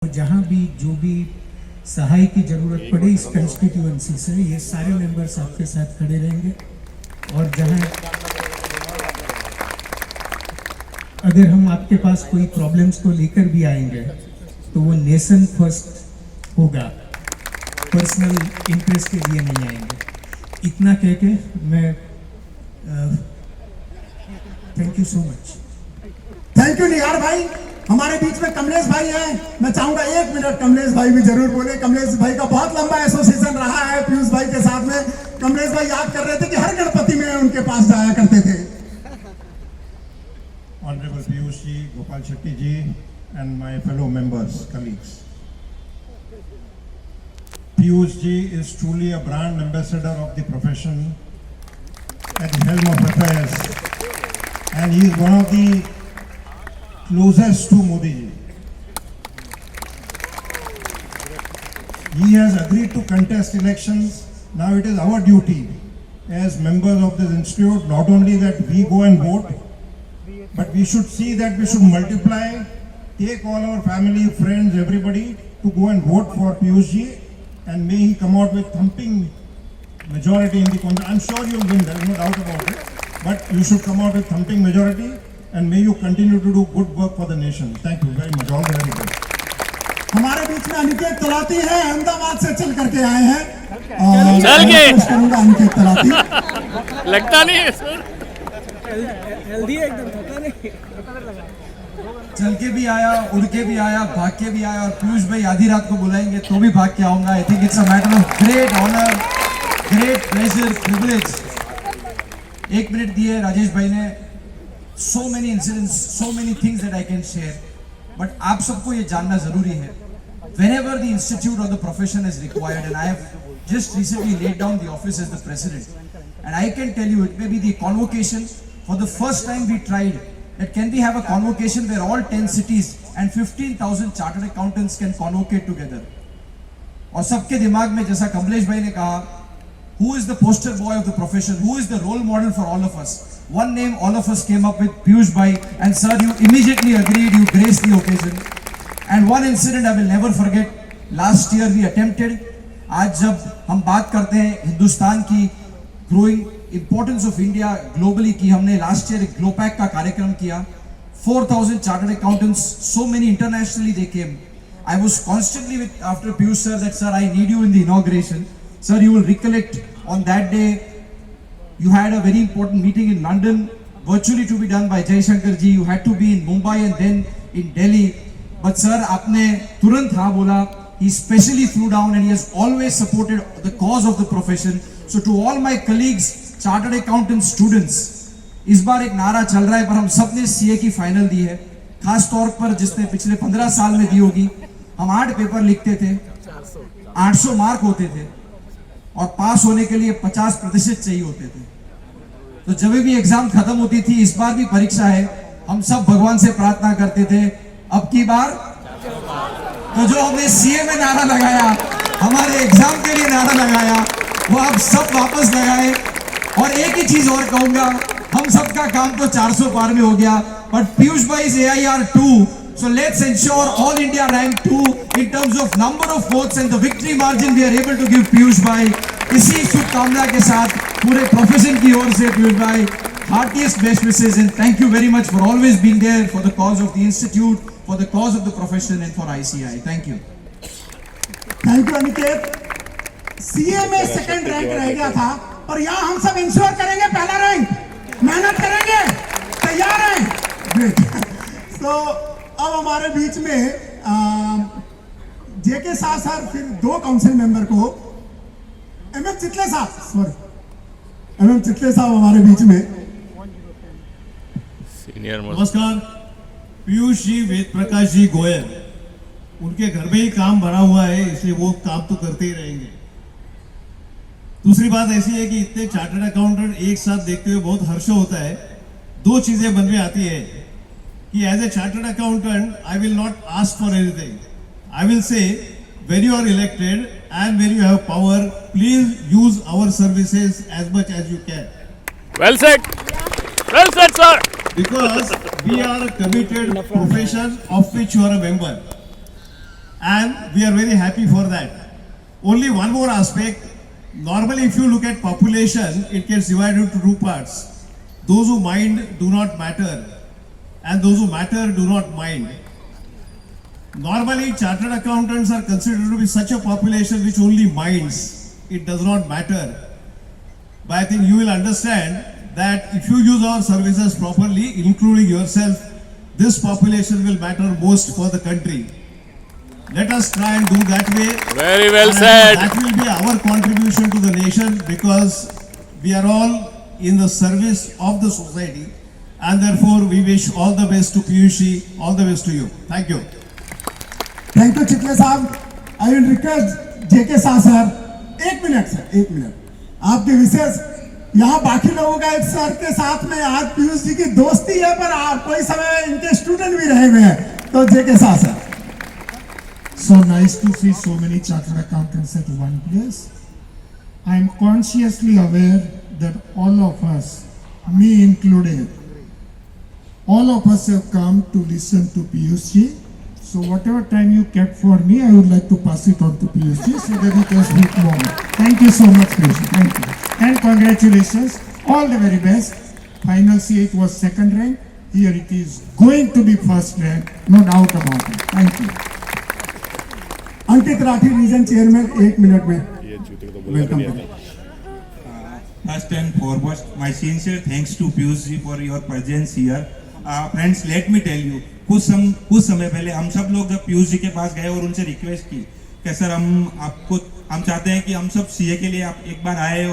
जहाँ भी जो भी सहाय की जरूरत पड़े इस कंस्टिट्यूएंसी से, ये सारे मेंबर्स आपके साथ खड़े रहेंगे। और जहाँ अगर हम आपके पास कोई प्रॉब्लम्स को लेकर भी आएंगे तो वो नेशन फर्स्ट होगा, पर्सनल इंटरेस्ट के लिए नहीं आएंगे। इतना कह के मैं thank you so much. Thank you Nihar bhai. हमारे बीच में कमलेश भाई हैं, मैं चाहूंगा 1 मिनट कमलेश भाई भी जरूर बोले। कमलेश भाई का बहुत लंबा एसोसिएशन रहा है पीयूष भाई के साथ में। कमलेश भाई याद कर रहे थे कि हर गणपति में उनके पास जाया करते थे। Honorable Piyush ji, Gopal Shetty ji, and my fellow members, colleagues. Piyush ji is truly a brand ambassador of the profession at the helm of affairs, and he is one of the closest to Modi ji. He has agreed to contest elections. Now it is our duty as members of this institute, not only that we go and vote, but we should see that we should multiply, take all our family, friends, everybody to go and vote for Piyush ji, and may he come out with thumping majority in the Congress. I'm sure you'll win, there is no doubt about it, but you should come out with thumping majority, and may you continue to do good work for the nation. Thank you very much, all the very best. हमारे बीच में अनिकेत तलाती हैं, अहमदाबाद से चल करके आए हैं। चल के करूंगा अनिकेत तलाती। लगता नहीं है सर, हेल्दी है एकदम, पता नहीं। चल के भी आया, उड़ के भी आया, भाग के भी आया, और पीयूष भाई आधी रात को बुलाएंगे तो भी भाग के आऊंगा। I think it's a matter of great honour, great pleasure, privilege. 1 minute दिए राजेश भाई ने। So many incidents, so many things that I can share, but आप सबको ये जानना जरूरी है। Whenever the institute or the profession is required, and I have just recently laid down the office as the president, and I can tell you it may be the convocation. For the first time we tried that can we have a convocation where all 10 cities and 15,000 chartered accountants can convocate together. और सबके दिमाग में, जैसा कमलेश भाई ने कहा, who is the poster boy of the profession, who is the role model for all of us? One name all of us came up with, Piyush bhai, and sir, you immediately agreed, you graced the occasion. And one incident I will never forget. Last year we attempted, आज जब हम बात करते हैं हिंदुस्तान की growing importance of India globally की, हमने last year एक ग्लोपैक का कार्यक्रम किया। 4,000 chartered accountants, so many internationally they came. I was constantly with after Piyush sir that sir I need you in the inauguration. Sir, you will recollect on that day you had a very important meeting in London, virtually to be done by Jai Shankar ji. You had to be in Mumbai and then in Delhi. But sir, आपने तुरंत हाँ बोला. He specially flew down and he has always supported the cause of the profession. So to all my colleagues, chartered accountants, students, इस बार एक नारा चल रहा है, पर हम सब ने सीए की फाइनल दी है। खास तौर पर जिसने पिछले 15 साल में दी होगी, हम 8 पेपर लिखते थे, 800 मार्क होते थे, और पास होने के लिए 50% चाहिए होते थे। तो जब भी एग्जाम खत्म होती थी, इस बार भी परीक्षा है, हम सब भगवान से प्रार्थना करते थे अब की बार। तो जो हमने सीए में नारा लगाया, हमारे एग्जाम के लिए नारा लगाया, वो आप सब वापस लगाए। और एक ही चीज और कहूंगा, हम सबका काम तो 400 पार में हो गया, बट पीयूष भाई is AIR 2, so let's ensure all India rank 2 in terms of number of votes and the victory margin we are able to give Piyush भाई। इसी शुभकामना के साथ पूरे प्रोफेशन की ओर से पीयूष भाई heartiest best wishes and thank you very much for always being there for the cause of the institute, for the cause of the profession and for ICI. Thank you. Thank you Aniket. CA में second rank रह गया था, और यहाँ हम सब ensure करेंगे पहला रैंक, मेहनत करेंगे, तैयार हैं। तो अब हमारे बीच में जेके साहब सर, फिर 2 काउंसिल मेंबर को MM चितले साहब, MM चितले साहब हमारे बीच में। सीनियर नमस्कार। पीयूष जी, वेद प्रकाश जी गोयल, उनके घर में ही काम भरा हुआ है, इसलिए वो काम तो करते ही रहेंगे। दूसरी बात ऐसी है कि इतने चार्टर्ड अकाउंटेंट एक साथ देखते हुए बहुत हर्ष होता है। 2 चीजें मन में आती है कि as a chartered accountant I will not ask for anything, I will say when you are elected and when you have power, please use our services as much as you can. Well said sir. Because we are a committed profession of which you are a member. and we are very happy for that. Only one more aspect. Normally, if you look at population, it gets divided into two parts. Those who mind do not matter, and those who matter do not mind. Normally, chartered accountants are considered to be such a population which only minds. It does not matter. But I think you will understand that if you use our services properly, including yourself, this population will matter most for the country. Let us try and do that way. Very well And said. that will be our contribution to the nation, because we are all in the service of the society, and therefore we wish all the best to Piyushi, all the best to you. Thank you. Thank you Chitale sahab. I will request JK Shah sir, 1 minute sir, 1 minute. आपके विशेष यहाँ बाकी लोगों का एक sir के साथ में आज पीयूष जी की दोस्ती है, पर आप कोई समय इनके स्टूडेंट भी रहे हुए हैं. तो JK Shah sir. So nice to see so many chartered accountants at one place. I am consciously aware that all of us, me included, all of us have come to listen to Piyush ji. So whatever time you kept for me, I would like to pass it on to Piyush ji so that he can speak more. Thank you so much, Piyush ji. Thank you. And congratulations. All the very best. Final C, it was second rank. Here it is going to be first rank. No doubt about it. Thank you. Ankit Rathi region chairman, 1 minute में welcome करें. First and foremost, my sincere thanks to Piyush ji for your presence here. Friends, let me tell you, कुछ समय पहले हम सब लोग जब पीयूष जी के पास गए और उनसे रिक्वेस्ट की कि सर हम चाहते हैं कि हम सब सीए के लिए आप एक बार आए